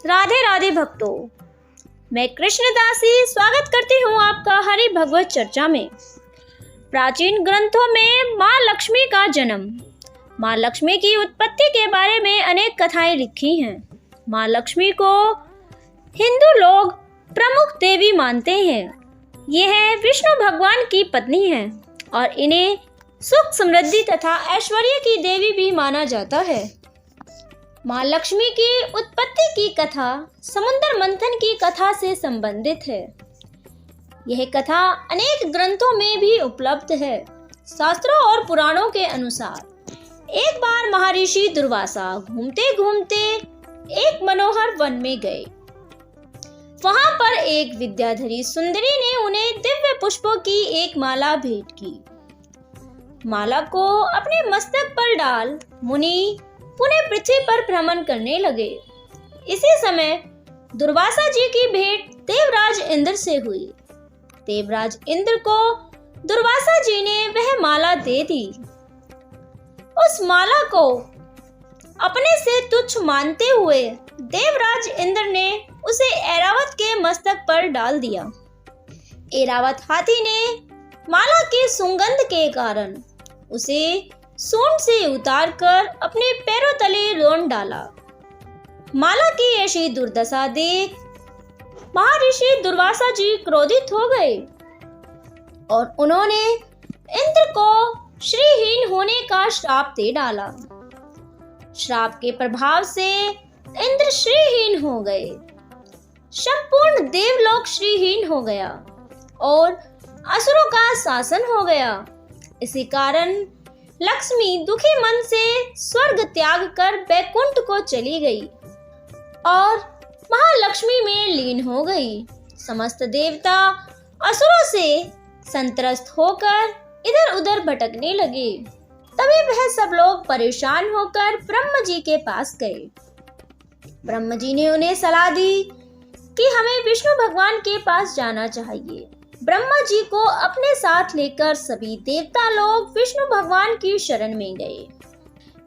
राधे राधे भक्तों, मैं कृष्णदासी स्वागत करती हूँ आपका हरि भगवत चर्चा में। प्राचीन ग्रंथों में माँ लक्ष्मी का जन्म, माँ लक्ष्मी की उत्पत्ति के बारे में अनेक कथाएं लिखी हैं। माँ लक्ष्मी को हिंदू लोग प्रमुख देवी मानते हैं। यह विष्णु भगवान की पत्नी है और इन्हें सुख समृद्धि तथा ऐश्वर्य की देवी भी माना जाता है। माँ लक्ष्मी की उत्पत्ति की कथा समुद्र मंथन की कथा से संबंधित है। यह कथा अनेक ग्रंथों में भी उपलब्ध है। शास्त्रों और पुराणों के अनुसार एक बार महर्षि दुर्वासा घूमते घूमते एक मनोहर वन में गए। वहां पर एक विद्याधरी सुंदरी ने उन्हें दिव्य पुष्पों की एक माला भेंट की। माला को अपने मस्तक पर डाल मुनि पुनः पृथ्वी पर भ्रमण करने लगे। इसी समय दुर्वासा जी की भेंट देवराज इंद्र से हुई। देवराज इंद्र को दुर्वासा जी ने वह माला दे दी। उस माला को अपने से तुच्छ मानते हुए देवराज इंद्र ने उसे ऐरावत के मस्तक पर डाल दिया। ऐरावत हाथी ने माला की सुगंध के कारण उसे सूंड से उतारकर अपने पैरों तले रोन डाला। माला की ऐसी दुर्दशा देख महर्षि दुर्वासा जी क्रोधित हो गए और उन्होंने इंद्र को श्रीहीन होने का श्राप दे डाला। श्राप के प्रभाव से इंद्र श्रीहीन हो गए। संपूर्ण देवलोक श्रीहीन हो गया और असुरों का शासन हो गया। इसी कारण लक्ष्मी दुखी मन से स्वर्ग त्याग कर बैकुंठ को चली गई और महालक्ष्मी में लीन हो गई। समस्त देवता असुरों से संत्रस्त होकर इधर उधर भटकने लगे। तभी वह सब लोग परेशान होकर ब्रह्म जी के पास गए। ब्रह्म जी ने उन्हें सलाह दी कि हमें विष्णु भगवान के पास जाना चाहिए। ब्रह्मा जी को अपने साथ लेकर सभी देवता लोग विष्णु भगवान की शरण में गए।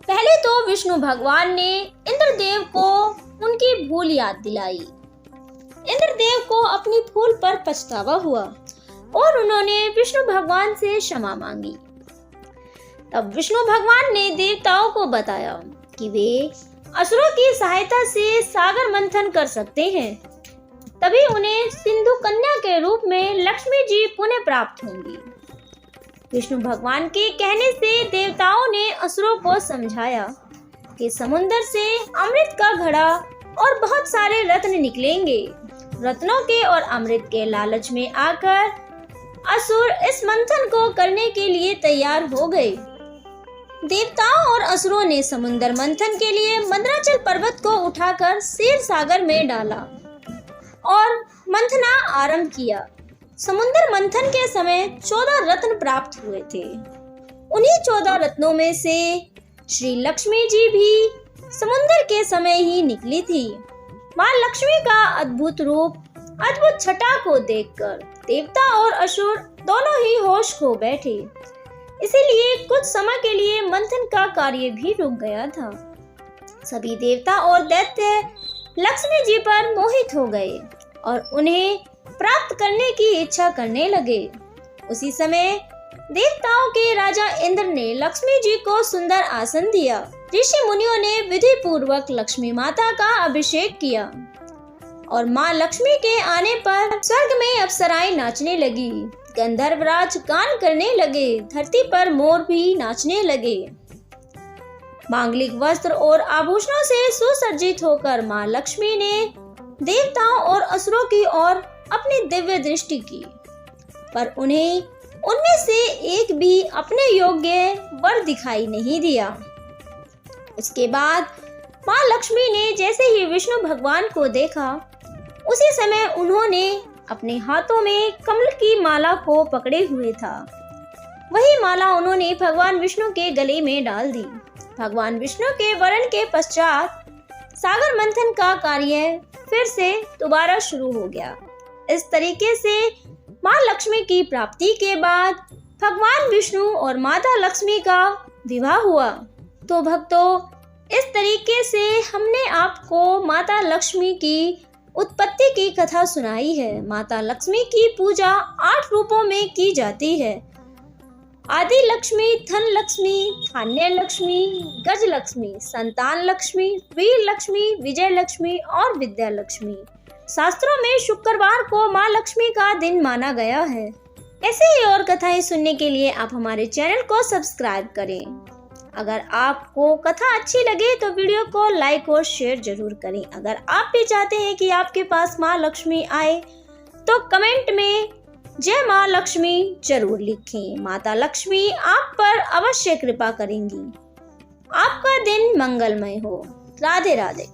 पहले तो विष्णु भगवान ने इंद्रदेव को उनकी भूल याद दिलाई। इंद्रदेव को अपनी भूल पर पछतावा हुआ और उन्होंने विष्णु भगवान से क्षमा मांगी। तब विष्णु भगवान ने देवताओं को बताया कि वे असुरों की सहायता से सागर मंथन कर सकते हैं। तभी उन्हें सिंधु कन्या के रूप में लक्ष्मी जी पुनः प्राप्त होंगी। विष्णु भगवान के कहने से देवताओं ने असुरों को समझाया कि समुद्र से अमृत का घड़ा और बहुत सारे रत्न निकलेंगे। रत्नों के और अमृत के लालच में आकर असुर इस मंथन को करने के लिए तैयार हो गए। देवताओं और असुरों ने समुद्र मंथन के लिए मंदराचल पर्वत को उठाकर क्षीर सागर में डाला और मंथना आरंभ किया। समुद्र मंथन के समय 14 रत्न प्राप्त हुए थे। उन्हीं 14 रत्नों में से श्री लक्ष्मी जी भी समुद्र के समय ही निकली थी। माँ लक्ष्मी का अद्भुत रूप, अद्भुत छटा को देखकर देवता और असुर दोनों ही होश खो बैठे। इसीलिए कुछ समय के लिए मंथन का कार्य भी रुक गया था। सभी देवता और दैत्य लक्ष्मी जी पर मोहित हो गए और उन्हें प्राप्त करने की इच्छा करने लगे। उसी समय देवताओं के राजा इंद्र ने लक्ष्मी जी को सुंदर आसन दिया। ऋषि मुनियों ने विधि पूर्वक लक्ष्मी माता का अभिषेक किया और माँ लक्ष्मी के आने पर स्वर्ग में अप्सराएं नाचने लगी। गंधर्वराज गान करने लगे। धरती पर मोर भी नाचने लगे। मांगलिक वस्त्र और आभूषणों से सुसज्जित होकर माँ लक्ष्मी ने देवताओं और असुरों की ओर अपनी दिव्य दृष्टि की, पर उन्हें उनमें से एक भी अपने योग्य वर दिखाई नहीं दिया। उसके बाद माँ लक्ष्मी ने जैसे ही विष्णु भगवान को देखा, उसी समय उन्होंने अपने हाथों में कमल की माला को पकड़े हुए था। वही माला उन्होंने भगवान विष्णु के गले में डाल दी। भगवान विष्णु के वरण के पश्चात सागर मंथन का कार्य फिर से दोबारा शुरू हो गया। इस तरीके से माँ लक्ष्मी की प्राप्ति के बाद भगवान विष्णु और माता लक्ष्मी का विवाह हुआ। तो भक्तों, इस तरीके से हमने आपको माता लक्ष्मी की उत्पत्ति की कथा सुनाई है। माता लक्ष्मी की पूजा 8 रूपों में की जाती है। आदि लक्ष्मी, धन लक्ष्मी, धान्य लक्ष्मी, गज लक्ष्मी, संतान लक्ष्मी, वीर लक्ष्मी, विजय लक्ष्मी और विद्या लक्ष्मी। शास्त्रों में शुक्रवार को माँ लक्ष्मी का दिन माना गया है। ऐसे ही और कथाएं सुनने के लिए आप हमारे चैनल को सब्सक्राइब करें। अगर आपको कथा अच्छी लगे तो वीडियो को लाइक और शेयर जरूर करें। अगर आप भी चाहते हैं कि आपके पास माँ लक्ष्मी आए तो कमेंट में जय माँ लक्ष्मी जरूर लिखें। माता लक्ष्मी आप पर अवश्य कृपा करेंगी। आपका दिन मंगलमय हो। राधे राधे।